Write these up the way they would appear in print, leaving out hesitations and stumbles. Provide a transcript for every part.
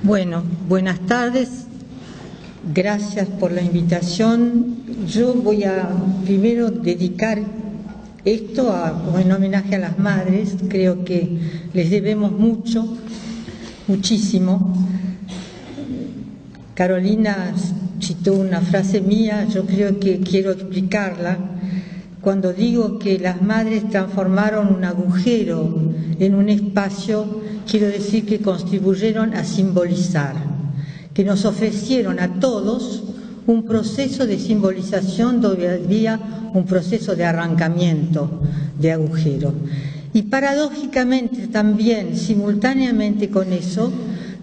Bueno, buenas tardes, gracias por la invitación. Yo voy a primero dedicar esto como en homenaje a las madres. Creo que les debemos mucho, muchísimo. Carolina citó una frase mía, yo creo que quiero explicarla. Cuando digo que las madres transformaron un agujero en un espacio, quiero decir que contribuyeron a simbolizar, que nos ofrecieron a todos un proceso de simbolización donde había un proceso de arrancamiento de agujero. Y paradójicamente también, simultáneamente con eso,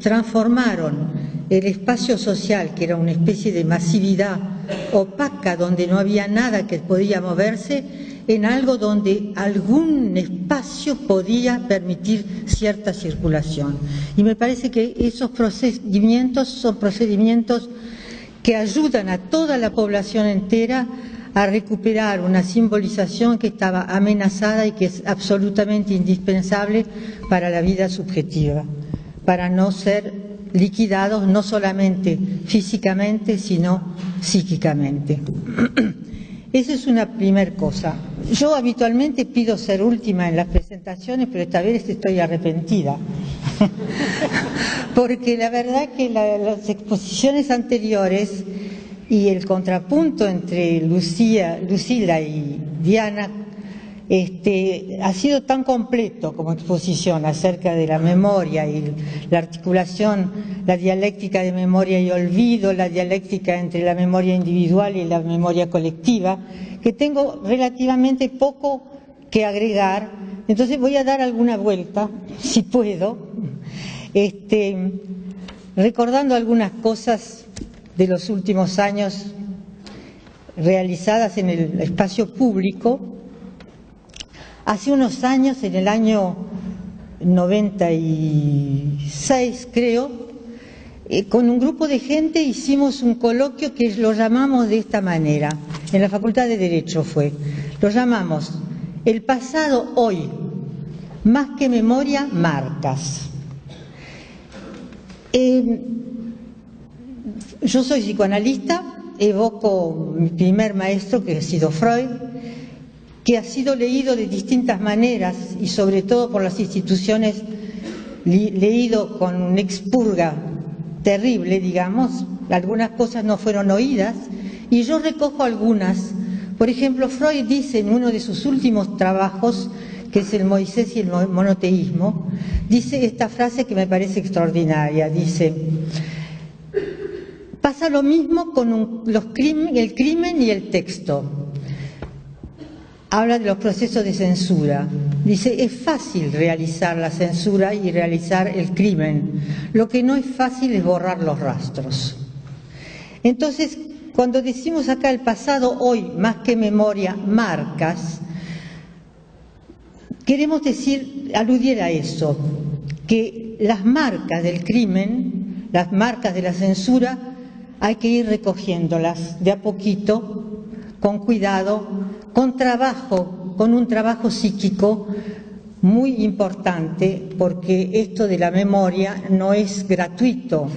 transformaron el espacio social, que era una especie de masividad opaca donde no había nada que podía moverse, en algo donde algún espacio podía permitir cierta circulación. Y me parece que esos procedimientos son procedimientos que ayudan a toda la población entera a recuperar una simbolización que estaba amenazada y que es absolutamente indispensable para la vida subjetiva, para no ser liquidados no solamente físicamente, sino psíquicamente. Esa es una primera cosa. Yo habitualmente pido ser última en las presentaciones, pero esta vez estoy arrepentida. Porque la verdad que las exposiciones anteriores y el contrapunto entre Lucila y Diana ha sido tan completo como exposición acerca de la memoria y la articulación, la dialéctica de memoria y olvido, la dialéctica entre la memoria individual y la memoria colectiva, que tengo relativamente poco que agregar. Entonces voy a dar alguna vuelta, si puedo, recordando algunas cosas de los últimos años realizadas en el espacio público. Hace unos años, en el año 96 creo, con un grupo de gente hicimos un coloquio que lo llamamos de esta manera, en la Facultad de Derecho fue, lo llamamos El pasado hoy, más que memoria, marcas. Yo soy psicoanalista, evoco mi primer maestro que ha sido Freud, que ha sido leído de distintas maneras y sobre todo por las instituciones, leído con una expurga terrible, digamos. Algunas cosas no fueron oídas y yo recojo algunas. Por ejemplo, Freud dice en uno de sus últimos trabajos, que es el Moisés y el monoteísmo, dice esta frase que me parece extraordinaria, dice: pasa lo mismo con el crimen y el texto. Habla de los procesos de censura. Dice, es fácil realizar la censura y realizar el crimen. Lo que no es fácil es borrar los rastros. Entonces, cuando decimos acá el pasado hoy, más que memoria, marcas, queremos decir, aludir a eso, que las marcas del crimen, las marcas de la censura, hay que ir recogiéndolas de a poquito, con cuidado, con trabajo, con un trabajo psíquico muy importante, porque esto de la memoria no es gratuito.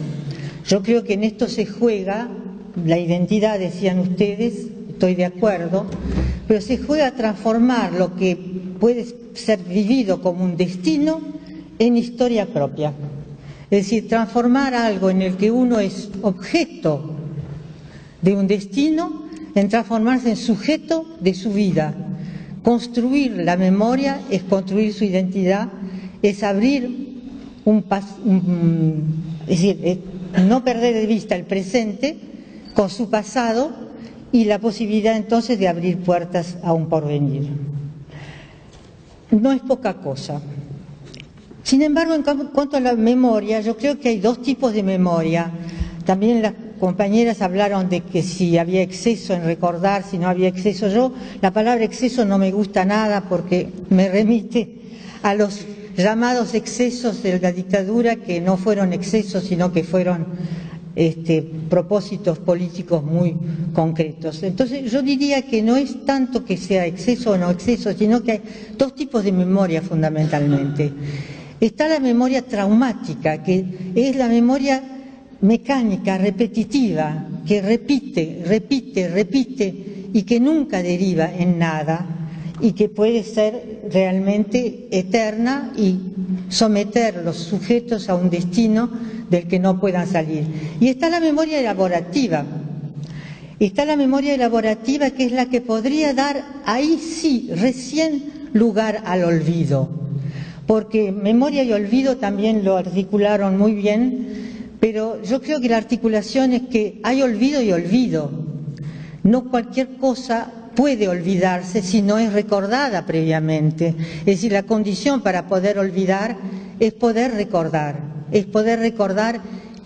Yo creo que en esto se juega la identidad, decían ustedes, estoy de acuerdo, pero se juega a transformar lo que puede ser vivido como un destino en historia propia. Es decir, transformar algo en el que uno es objeto de un destino en transformarse en sujeto de su vida. Construir la memoria es construir su identidad, es abrir es decir, no perder de vista el presente con su pasado y la posibilidad entonces de abrir puertas a un porvenir. No es poca cosa. Sin embargo, en cuanto a la memoria, yo creo que hay dos tipos de memoria. También las compañeras hablaron de que si había exceso en recordar, si no había exceso. Yo, la palabra exceso no me gusta nada porque me remite a los llamados excesos de la dictadura, que no fueron excesos, sino que fueron propósitos políticos muy concretos. Entonces, yo diría que no es tanto que sea exceso o no exceso, sino que hay dos tipos de memoria fundamentalmente. Está la memoria traumática, que es la memoria mecánica, repetitiva, que repite y que nunca deriva en nada y que puede ser realmente eterna y someter a los sujetos a un destino del que no puedan salir. Y está la memoria elaborativa. Está la memoria elaborativa, que es la que podría dar, ahí sí, recién lugar al olvido. Porque memoria y olvido también lo articularon muy bien, pero yo creo que la articulación es que hay olvido y olvido. No cualquier cosa puede olvidarse si no es recordada previamente. Es decir, la condición para poder olvidar es poder recordar,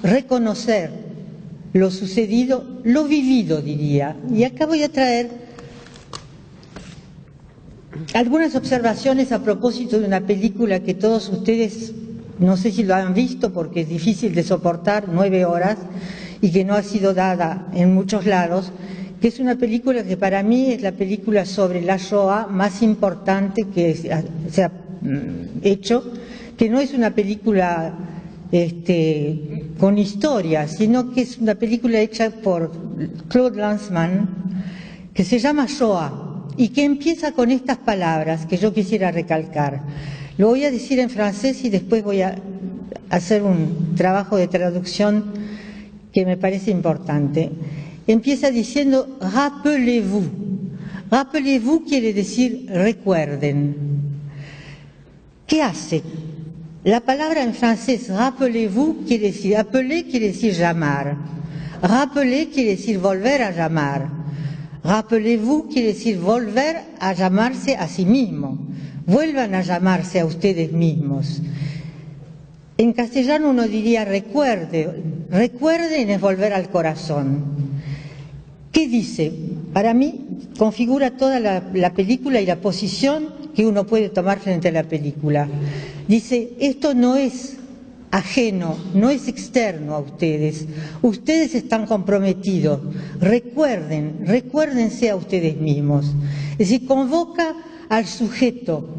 reconocer lo sucedido, lo vivido, diría. Y acá voy a traer algunas observaciones a propósito de una película que todos ustedes, no sé si lo han visto porque es difícil de soportar, 9 horas, y que no ha sido dada en muchos lados, que es una película que para mí es la película sobre la Shoah más importante que se ha hecho, que no es una película con historia, sino que es una película hecha por Claude Lanzmann, que se llama Shoah, y que empieza con estas palabras que yo quisiera recalcar. Lo voy a decir en francés y después voy a hacer un trabajo de traducción que me parece importante. Empieza diciendo rappelez-vous. Rappelez-vous quiere decir recuerden. ¿Qué hace? La palabra en francés rappelez-vous quiere decir, appeler quiere decir llamar. Rappeler quiere decir volver a llamar. Rappelez-vous quiere decir volver a llamarse a sí mismo. Vuelvan a llamarse a ustedes mismos. En castellano uno diría recuerden. Recuerden es volver al corazón. ¿Qué dice? Para mí configura toda la película y la posición que uno puede tomar frente a la película. Dice, esto no es ajeno, no es externo a ustedes. Ustedes están comprometidos. Recuérdense a ustedes mismos. Es decir, convoca al sujeto,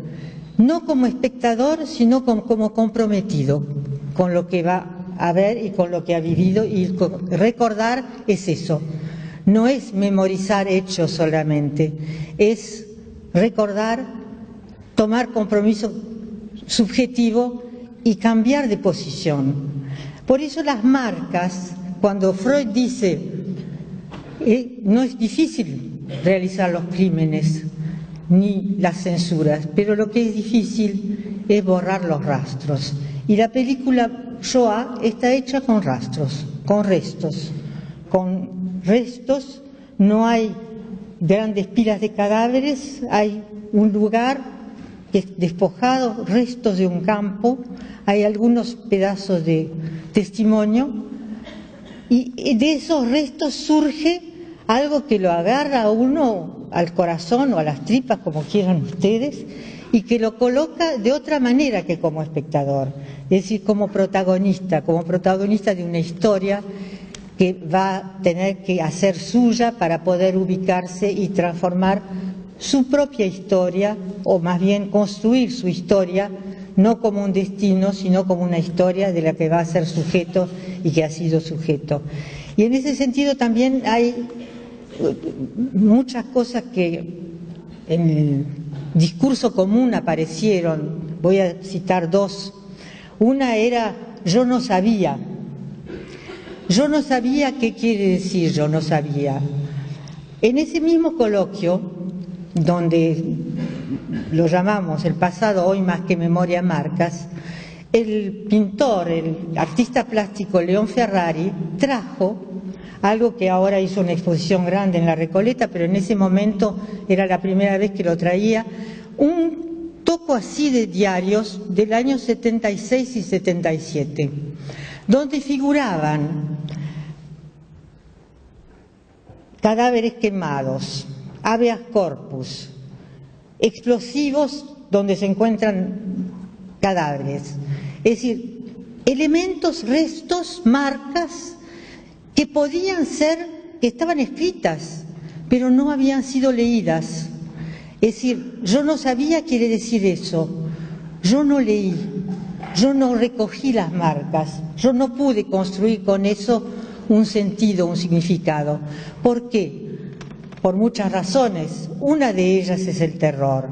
no como espectador, sino como comprometido con lo que va a ver y con lo que ha vivido. Y recordar es eso. No es memorizar hechos solamente, es recordar, tomar compromiso subjetivo y cambiar de posición. Por eso las marcas, cuando Freud dice no es difícil realizar los crímenes ni las censuras, pero lo que es difícil es borrar los rastros. Y la película Shoah está hecha con rastros, con restos. Con restos, no hay grandes pilas de cadáveres, hay un lugar despojado, restos de un campo, hay algunos pedazos de testimonio, y de esos restos surge algo que lo agarra a uno al corazón o a las tripas, como quieran ustedes, y que lo coloca de otra manera que como espectador, es decir, como protagonista de una historia que va a tener que hacer suya para poder ubicarse y transformar su propia historia, o más bien construir su historia, no como un destino, sino como una historia de la que va a ser sujeto y que ha sido sujeto. Y en ese sentido también hay muchas cosas que en el discurso común aparecieron. Voy a citar dos. Una era yo no sabía. Yo no sabía, ¿qué quiere decir yo no sabía? En ese mismo coloquio, donde lo llamamos el pasado hoy más que memoria marcas, el pintor, el artista plástico León Ferrari trajo algo que ahora hizo una exposición grande en la Recoleta, pero en ese momento era la primera vez que lo traía, un toco así de diarios del año 76 y 77, donde figuraban cadáveres quemados, habeas corpus, explosivos donde se encuentran cadáveres, es decir, elementos, restos, marcas que podían ser, que estaban escritas, pero no habían sido leídas. Es decir, yo no sabía qué quiere decir eso, yo no leí, yo no recogí las marcas, yo no pude construir con eso un sentido, un significado. ¿Por qué? Por muchas razones. Una de ellas es el terror,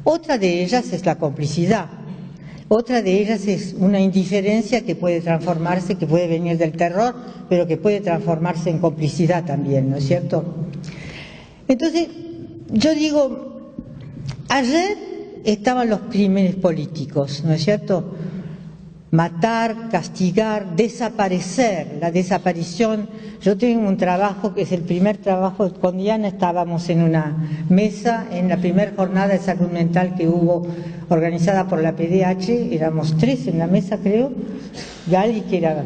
otra de ellas es la complicidad, otra de ellas es una indiferencia que puede transformarse, que puede venir del terror, pero que puede transformarse en complicidad también, ¿no es cierto? Entonces, yo digo, ayer estaban los crímenes políticos, ¿no es cierto? Matar, castigar, desaparecer, la desaparición. Yo tengo un trabajo que es el primer trabajo, con Diana estábamos en una mesa, en la primera jornada de salud mental que hubo organizada por la PDH, éramos 3 en la mesa creo, Gali que era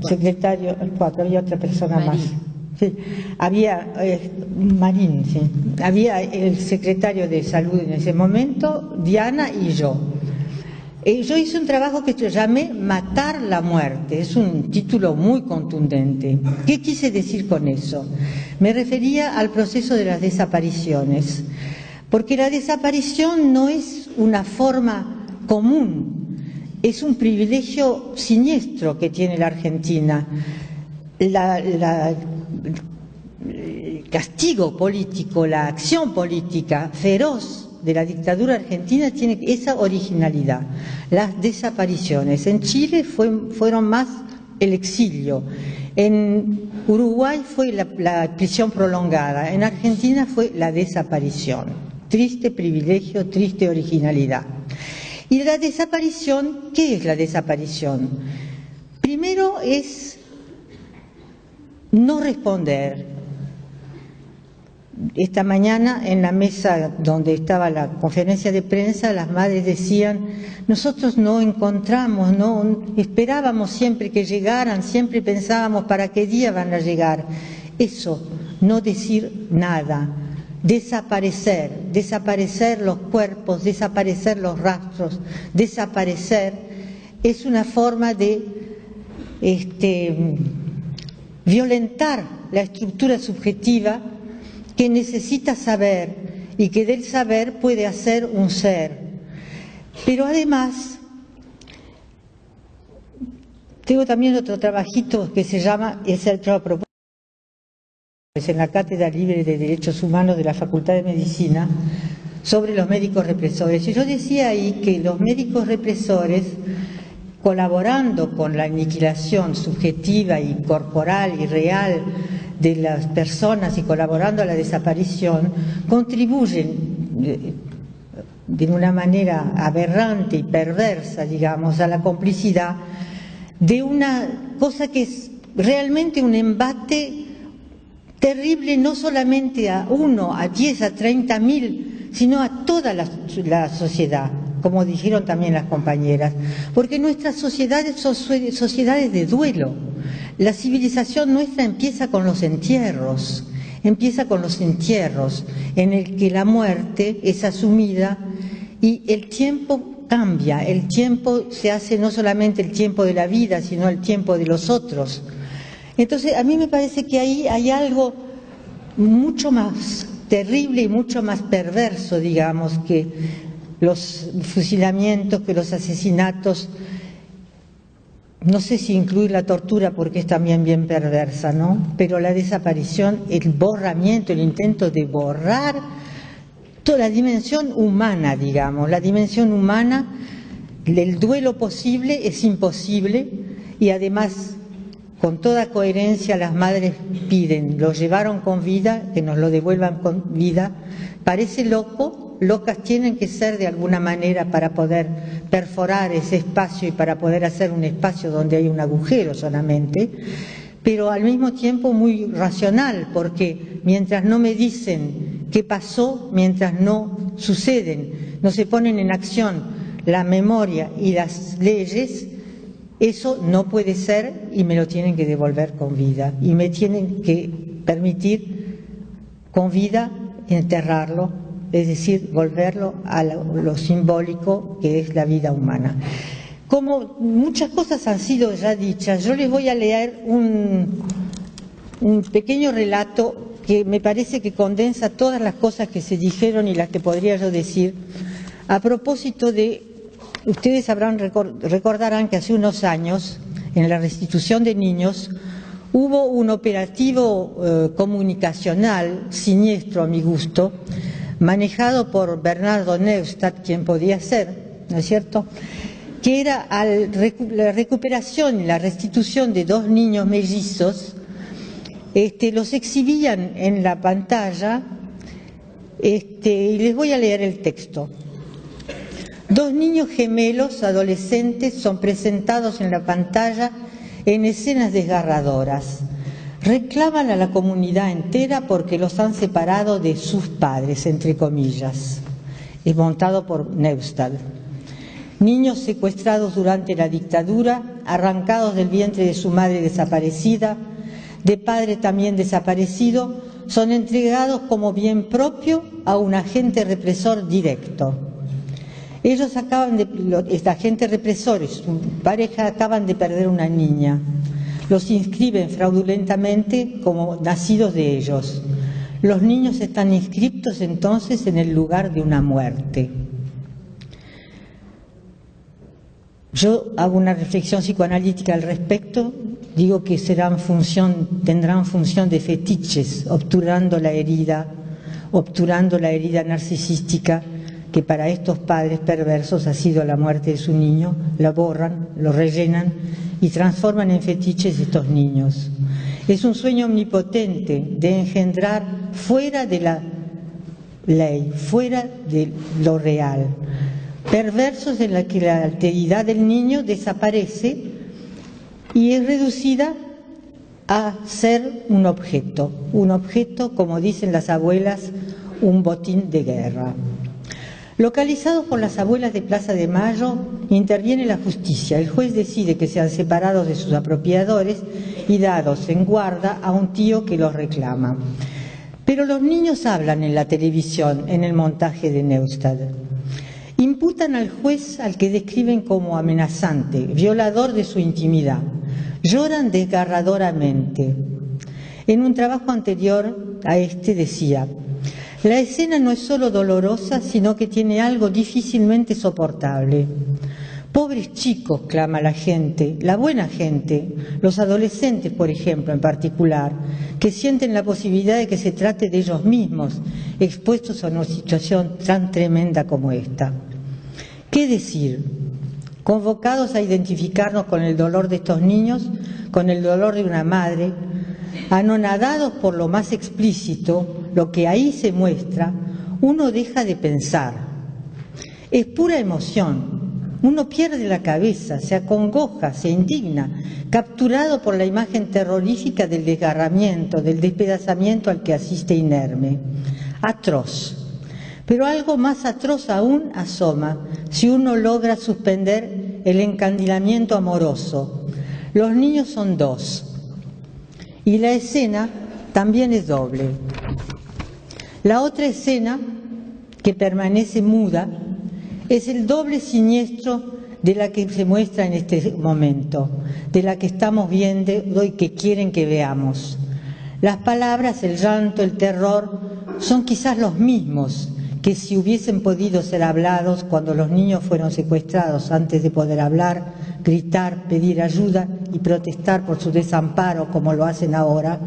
secretario, 4, había otra persona Marín. Más. Sí, había Marín, sí. Había el secretario de salud en ese momento, Diana y yo. Yo hice un trabajo que yo llamé Matar la muerte, es un título muy contundente. ¿Qué quise decir con eso? Me refería al proceso de las desapariciones, porque la desaparición no es una forma común, es un privilegio siniestro que tiene la Argentina. El castigo político, la acción política feroz de la dictadura argentina tiene esa originalidad. Las desapariciones en Chile fueron más el exilio, en Uruguay fue la prisión prolongada, en Argentina fue la desaparición. Triste privilegio, triste originalidad. Y la desaparición, ¿qué es la desaparición? Primero es no responder. Esta mañana en la mesa donde estaba la conferencia de prensa, las madres decían, nosotros no encontramos, no esperábamos siempre que llegaran, siempre pensábamos para qué día van a llegar. Eso, no decir nada, desaparecer los cuerpos, desaparecer los rastros, desaparecer, es una forma de violentar la estructura subjetiva que necesita saber y que del saber puede hacer un ser. Pero además, tengo también otro trabajito que se llama, es el trabajo en la Cátedra Libre de Derechos Humanos de la Facultad de Medicina, sobre los médicos represores. Y yo decía ahí que los médicos represores, colaborando con la aniquilación subjetiva y corporal y real de las personas y colaborando a la desaparición, contribuyen de una manera aberrante y perversa, digamos, a la complicidad de una cosa que es realmente un embate terrible, no solamente a 1, a 10, a 30.000, sino a toda la sociedad, como dijeron también las compañeras, porque nuestras sociedades son sociedades de duelo. La civilización nuestra empieza con los entierros, en el que la muerte es asumida y el tiempo cambia, el tiempo se hace no solamente el tiempo de la vida, sino el tiempo de los otros. Entonces, a mí me parece que ahí hay algo mucho más terrible y mucho más perverso, digamos, que los fusilamientos, que los asesinatos. No sé si incluir la tortura porque es también bien perversa, ¿no? Pero la desaparición, el borramiento, el intento de borrar toda la dimensión humana, digamos, la dimensión humana, el duelo posible es imposible y además, con toda coherencia, las madres piden, lo llevaron con vida, que nos lo devuelvan con vida. Parece loco, locas tienen que ser de alguna manera para poder perforar ese espacio y para poder hacer un espacio donde hay un agujero solamente, pero al mismo tiempo muy racional, porque mientras no me dicen qué pasó, mientras no suceden, no se ponen en acción la memoria y las leyes, eso no puede ser y me lo tienen que devolver con vida y me tienen que permitir con vida enterrarlo, es decir, volverlo a lo simbólico que es la vida humana. Como muchas cosas han sido ya dichas, yo les voy a leer un pequeño relato que me parece que condensa todas las cosas que se dijeron y las que podría yo decir a propósito de, ustedes recordarán que hace unos años, en la restitución de niños, hubo un operativo comunicacional siniestro a mi gusto, manejado por Bernardo Neustadt, quien podía ser, ¿no es cierto?, que era la recuperación y la restitución de 2 niños mellizos. Los exhibían en la pantalla y les voy a leer el texto. 2 niños gemelos adolescentes son presentados en la pantalla en escenas desgarradoras. Reclaman a la comunidad entera porque los han separado de sus padres, entre comillas. Es montado por Neustadt. Niños secuestrados durante la dictadura, arrancados del vientre de su madre desaparecida, de padre también desaparecido, son entregados como bien propio a un agente represor directo. Ellos esta agente represor, su pareja, acaban de perder una niña. Los inscriben fraudulentamente como nacidos de ellos. Los niños están inscriptos entonces en el lugar de una muerte. Yo hago una reflexión psicoanalítica al respecto, digo que tendrán función de fetiches, obturando la herida narcisística que para estos padres perversos ha sido la muerte de su niño, la borran, lo rellenan y transforman en fetiches estos niños. Es un sueño omnipotente de engendrar fuera de la ley, fuera de lo real, perversos en la que la alteridad del niño desaparece y es reducida a ser un objeto, como dicen las abuelas, un botín de guerra. Localizados por las abuelas de Plaza de Mayo, interviene la justicia. El juez decide que sean separados de sus apropiadores y dados en guarda a un tío que los reclama. Pero los niños hablan en la televisión, en el montaje de Neustadt. Imputan al juez al que describen como amenazante, violador de su intimidad. Lloran desgarradoramente. En un trabajo anterior a este decía: la escena no es solo dolorosa, sino que tiene algo difícilmente soportable. Pobres chicos, clama la gente, la buena gente, los adolescentes, por ejemplo, en particular, que sienten la posibilidad de que se trate de ellos mismos, expuestos a una situación tan tremenda como esta. ¿Qué decir? Convocados a identificarnos con el dolor de estos niños, con el dolor de una madre, anonadados por lo más explícito, lo que ahí se muestra, uno deja de pensar. Es pura emoción. Uno pierde la cabeza, se acongoja, se indigna, capturado por la imagen terrorífica del desgarramiento, del despedazamiento al que asiste inerme. Atroz. Pero algo más atroz aún asoma si uno logra suspender el encandilamiento amoroso. Los niños son 2 y la escena también es doble. La otra escena, que permanece muda, es el doble siniestro de la que se muestra en este momento, de la que estamos viendo y que quieren que veamos. Las palabras, el llanto, el terror, son quizás los mismos que si hubiesen podido ser hablados cuando los niños fueron secuestrados antes de poder hablar, gritar, pedir ayuda y protestar por su desamparo como lo hacen ahora,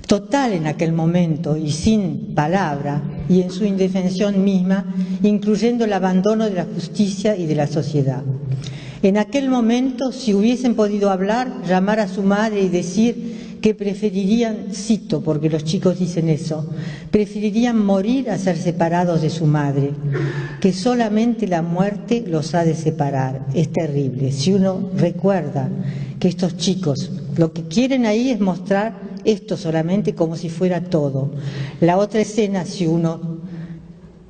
total en aquel momento y sin palabra y en su indefensión misma, incluyendo el abandono de la justicia y de la sociedad. En aquel momento, si hubiesen podido hablar, llamar a su madre y decir que preferirían, cito porque los chicos dicen eso, preferirían morir a ser separados de su madre, que solamente la muerte los ha de separar. Es terrible. Si uno recuerda que estos chicos lo que quieren ahí es mostrar esto solamente como si fuera todo. La otra escena, si uno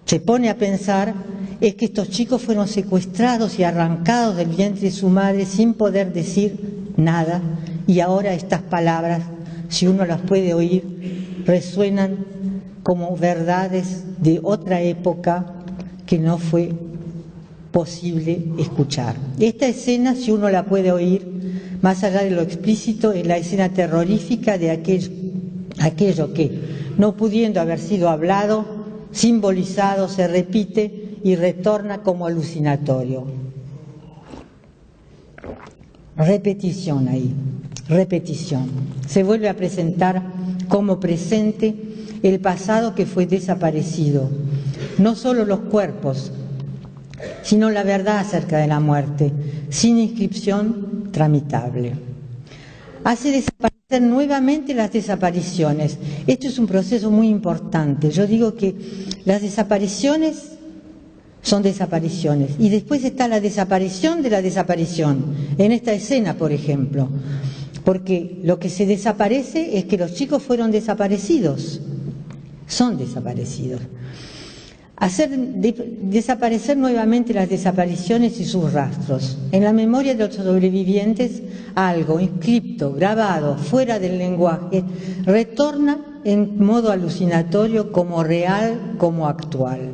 se pone a pensar, es que estos chicos fueron secuestrados y arrancados del vientre de su madre sin poder decir nada, y ahora estas palabras, si uno las puede oír, resuenan como verdades de otra época que no fue posible escuchar. Esta escena, si uno la puede oír, más allá de lo explícito, es la escena terrorífica de aquello que, no pudiendo haber sido hablado, simbolizado, se repite y retorna como alucinatorio. Repetición ahí, repetición. Se vuelve a presentar como presente el pasado que fue desaparecido, no solo los cuerpos, sino la verdad acerca de la muerte, sin inscripción tramitable. Hace desaparecer nuevamente las desapariciones. Esto es un proceso muy importante. Yo digo que las desapariciones son desapariciones, y después está la desaparición de la desaparición, en esta escena, por ejemplo, porque lo que se desaparece es que los chicos fueron desaparecidos, son desaparecidos. Hacer desaparecer nuevamente las desapariciones y sus rastros. En la memoria de los sobrevivientes, algo inscripto, grabado, fuera del lenguaje, retorna en modo alucinatorio como real, como actual.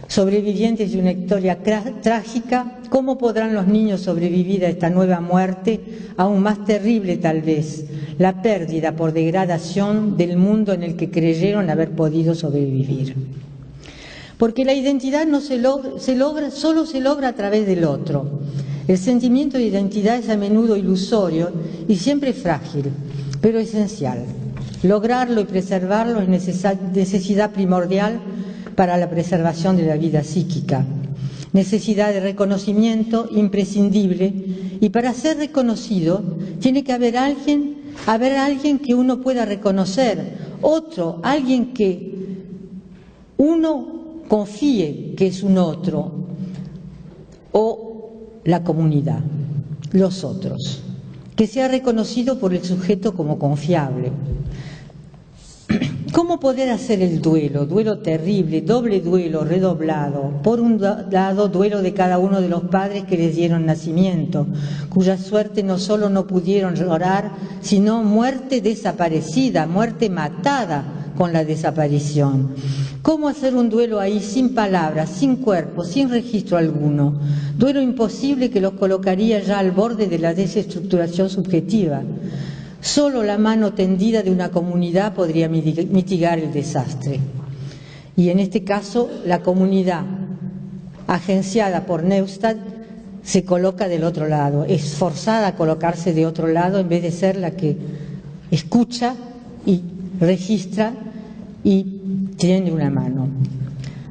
Sobrevivientes de una historia trágica, ¿cómo podrán los niños sobrevivir a esta nueva muerte, aún más terrible tal vez, la pérdida por degradación del mundo en el que creyeron haber podido sobrevivir? Porque la identidad no solo se logra a través del otro. El sentimiento de identidad es a menudo ilusorio y siempre frágil, pero esencial. Lograrlo y preservarlo es necesidad primordial para la preservación de la vida psíquica. Necesidad de reconocimiento imprescindible, y para ser reconocido tiene que haber alguien que uno pueda reconocer, otro, alguien que uno confíe que es un otro, o la comunidad, los otros, que sea reconocido por el sujeto como confiable. ¿Cómo poder hacer el duelo? Duelo terrible, doble duelo, redoblado. Por un lado, duelo de cada uno de los padres que les dieron nacimiento, cuya suerte no solo no pudieron llorar, sino muerte desaparecida, muerte matada con la desaparición. ¿Cómo hacer un duelo ahí sin palabras, sin cuerpo, sin registro alguno? Duelo imposible que los colocaría ya al borde de la desestructuración subjetiva. Solo la mano tendida de una comunidad podría mitigar el desastre. Y en este caso, la comunidad, agenciada por Neustadt, se coloca del otro lado, es forzada a colocarse de otro lado en vez de ser la que escucha y registra y tiene una mano.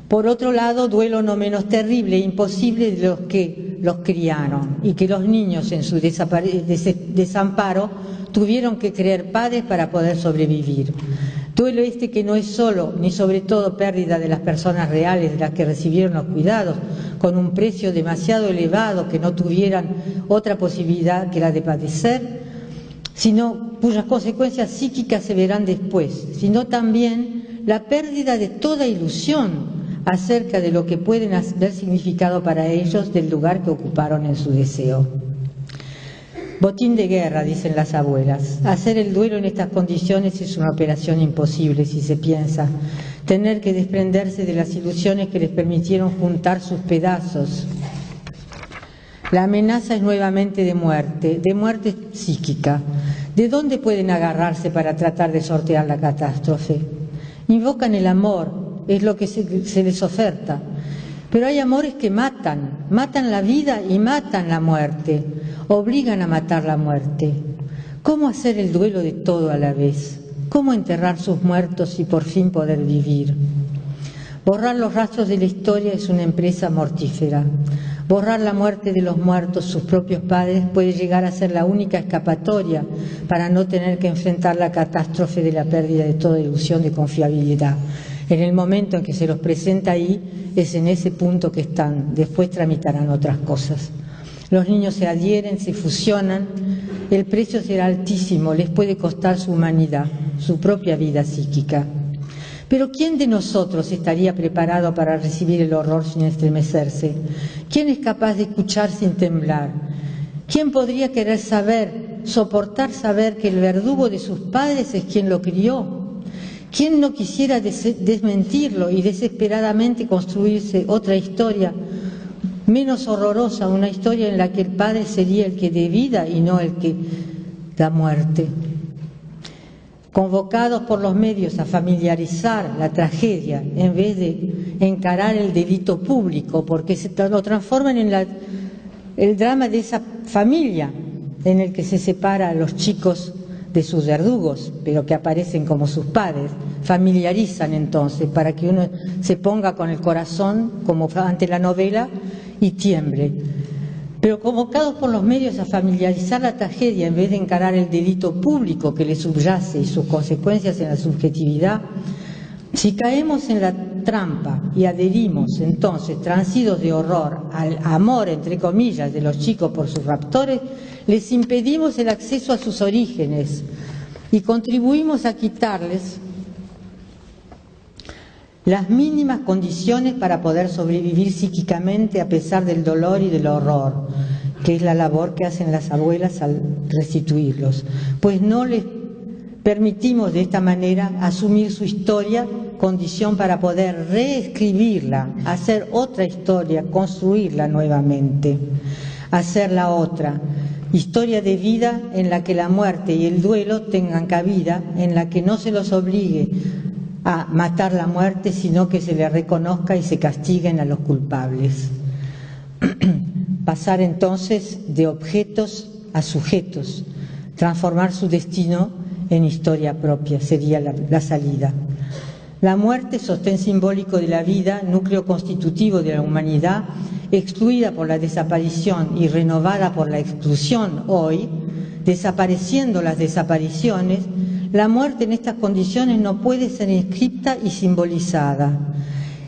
Por otro lado, duelo no menos terrible e imposible de los que los criaron y que los niños en su desamparo tuvieron que creer padres para poder sobrevivir. Duelo este que no es solo ni sobre todo pérdida de las personas reales de las que recibieron los cuidados, con un precio demasiado elevado que no tuvieran otra posibilidad que la de padecer, sino cuyas consecuencias psíquicas se verán después, sino también la pérdida de toda ilusión acerca de lo que pueden haber significado para ellos del lugar que ocuparon en su deseo. Botín de guerra, dicen las abuelas. Hacer el duelo en estas condiciones es una operación imposible, si se piensa. Tener que desprenderse de las ilusiones que les permitieron juntar sus pedazos. La amenaza es nuevamente de muerte psíquica. ¿De dónde pueden agarrarse para tratar de sortear la catástrofe? Invocan el amor, es lo que se les oferta. Pero hay amores que matan la vida y matan la muerte, obligan a matar la muerte. ¿Cómo hacer el duelo de todo a la vez? ¿Cómo enterrar sus muertos y por fin poder vivir? Borrar los rastros de la historia es una empresa mortífera. Borrar la muerte de los muertos, sus propios padres, puede llegar a ser la única escapatoria para no tener que enfrentar la catástrofe de la pérdida de toda ilusión de confiabilidad. En el momento en que se los presenta ahí, es en ese punto que están. Después tramitarán otras cosas. Los niños se adhieren, se fusionan. El precio será altísimo, les puede costar su humanidad, su propia vida psíquica. Pero ¿quién de nosotros estaría preparado para recibir el horror sin estremecerse? ¿Quién es capaz de escuchar sin temblar? ¿Quién podría querer saber, soportar saber que el verdugo de sus padres es quien lo crió? ¿Quién no quisiera desmentirlo y desesperadamente construirse otra historia menos horrorosa, una historia en la que el padre sería el que dé vida y no el que da muerte? Convocados por los medios a familiarizar la tragedia en vez de encarar el delito público, porque lo transforman en el drama de esa familia en el que se separa a los chicos de sus verdugos, pero que aparecen como sus padres. Familiarizan entonces para que uno se ponga con el corazón como ante la novela y tiemble. Pero convocados por los medios a familiarizar la tragedia en vez de encarar el delito público que le subyace y sus consecuencias en la subjetividad, si caemos en la trampa y adherimos entonces, transidos de horror, al amor, entre comillas, de los chicos por sus raptores, les impedimos el acceso a sus orígenes y contribuimos a quitarles las mínimas condiciones para poder sobrevivir psíquicamente a pesar del dolor y del horror, que es la labor que hacen las abuelas al restituirlos. Pues no les permitimos de esta manera asumir su historia, condición para poder reescribirla, hacer otra historia, construirla nuevamente, hacerla otra. Historia de vida en la que la muerte y el duelo tengan cabida, en la que no se los obligue a matar la muerte, sino que se le reconozca y se castiguen a los culpables. Pasar entonces de objetos a sujetos, transformar su destino en historia propia, sería la salida. La muerte, sostén simbólico de la vida, núcleo constitutivo de la humanidad, excluida por la desaparición y renovada por la exclusión hoy, desapareciendo las desapariciones, la muerte en estas condiciones no puede ser inscripta y simbolizada.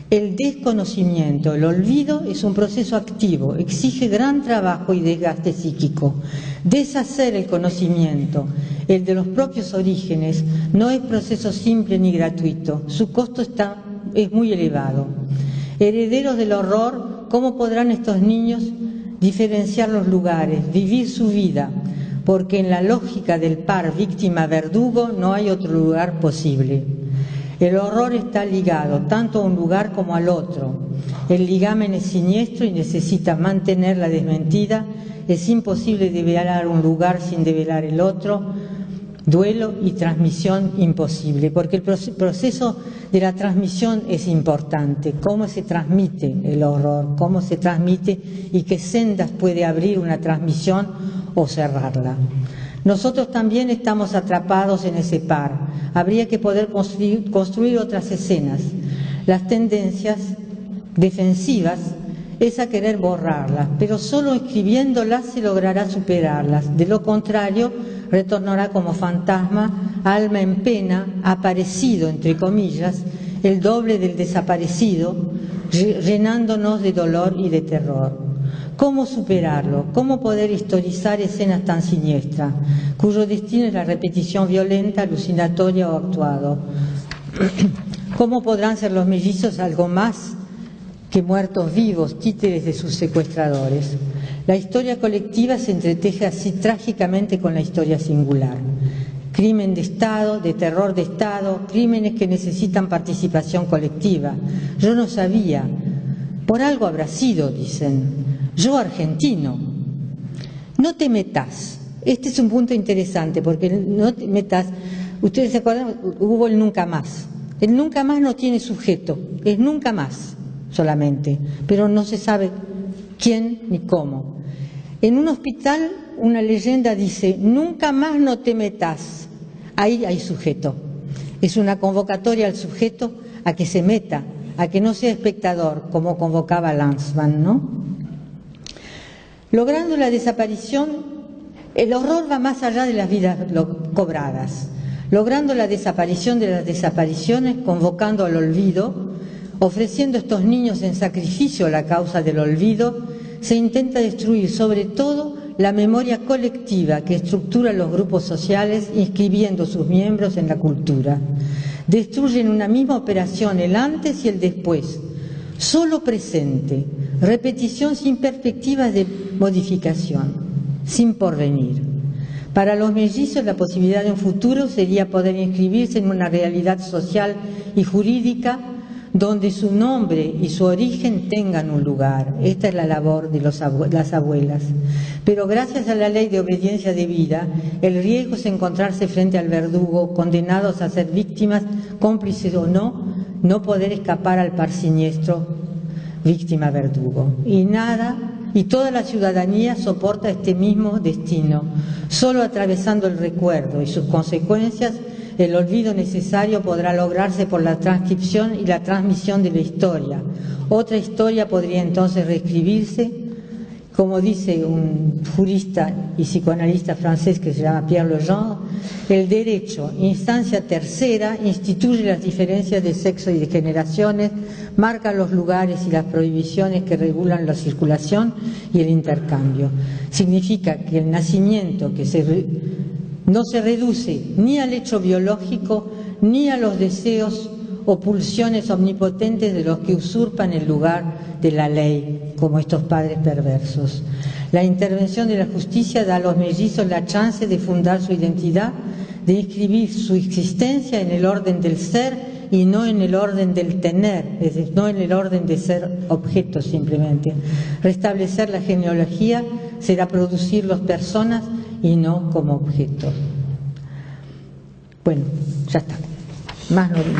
El desconocimiento, el olvido, es un proceso activo, exige gran trabajo y desgaste psíquico. Deshacer el conocimiento, el de los propios orígenes, no es proceso simple ni gratuito, su costo es muy elevado. Herederos del horror, ¿cómo podrán estos niños diferenciar los lugares, vivir su vida? Porque en la lógica del par víctima-verdugo no hay otro lugar posible. El horror está ligado tanto a un lugar como al otro. El ligamen es siniestro y necesita mantener la desmentida. Es imposible develar un lugar sin develar el otro. Duelo y transmisión imposible, porque el proceso de la transmisión es importante. Cómo se transmite el horror, cómo se transmite y qué sendas puede abrir una transmisión o cerrarla. Nosotros también estamos atrapados en ese par. Habría que poder construir otras escenas. Las tendencias defensivas es a querer borrarlas, pero solo escribiéndolas se logrará superarlas. De lo contrario, retornará como fantasma, alma en pena, aparecido, entre comillas, el doble del desaparecido, llenándonos de dolor y de terror. ¿Cómo superarlo? ¿Cómo poder historizar escenas tan siniestras, cuyo destino es la repetición violenta, alucinatoria o actuado? ¿Cómo podrán ser los mellizos algo más que muertos vivos, títeres de sus secuestradores? La historia colectiva se entreteje así trágicamente con la historia singular. Crimen de Estado, de terror de Estado, crímenes que necesitan participación colectiva. Yo no sabía, por algo habrá sido, dicen. Yo argentino. No te metas. Este es un punto interesante, porque no te metas. Ustedes se acuerdan, hubo el nunca más. El nunca más no tiene sujeto, es nunca más solamente, pero no se sabe quién ni cómo. En un hospital una leyenda dice, nunca más no te metas. Ahí hay sujeto. Es una convocatoria al sujeto a que se meta, a que no sea espectador, como convocaba Lanzmann, ¿no? Logrando la desaparición, el horror va más allá de las vidas cobradas. Logrando la desaparición de las desapariciones, convocando al olvido, ofreciendo a estos niños en sacrificio a la causa del olvido, se intenta destruir sobre todo la memoria colectiva que estructura los grupos sociales, inscribiendo sus miembros en la cultura. Destruye en una misma operación el antes y el después, solo presente, repetición sin perspectivas de modificación, sin porvenir. Para los mellizos la posibilidad de un futuro sería poder inscribirse en una realidad social y jurídica donde su nombre y su origen tengan un lugar. Esta es la labor de las abuelas. Pero gracias a la ley de obediencia debida, el riesgo es encontrarse frente al verdugo, condenados a ser víctimas, cómplices o no poder escapar al par siniestro, víctima-verdugo. Y toda la ciudadanía soporta este mismo destino. Solo atravesando el recuerdo y sus consecuencias, el olvido necesario podrá lograrse por la transcripción y la transmisión de la historia. Otra historia podría entonces reescribirse, como dice un jurista y psicoanalista francés que se llama Pierre Legendre: el derecho, instancia tercera, instituye las diferencias de sexo y de generaciones, marca los lugares y las prohibiciones que regulan la circulación y el intercambio. Significa que el nacimiento no se reduce ni al hecho biológico ni a los deseos o pulsiones omnipotentes de los que usurpan el lugar de la ley, como estos padres perversos. La intervención de la justicia da a los mellizos la chance de fundar su identidad, de inscribir su existencia en el orden del ser y no en el orden del tener, es decir, no en el orden de ser objetos simplemente. Restablecer la genealogía será producirlos personas y no como objetos. Bueno, ya está. Más no digo.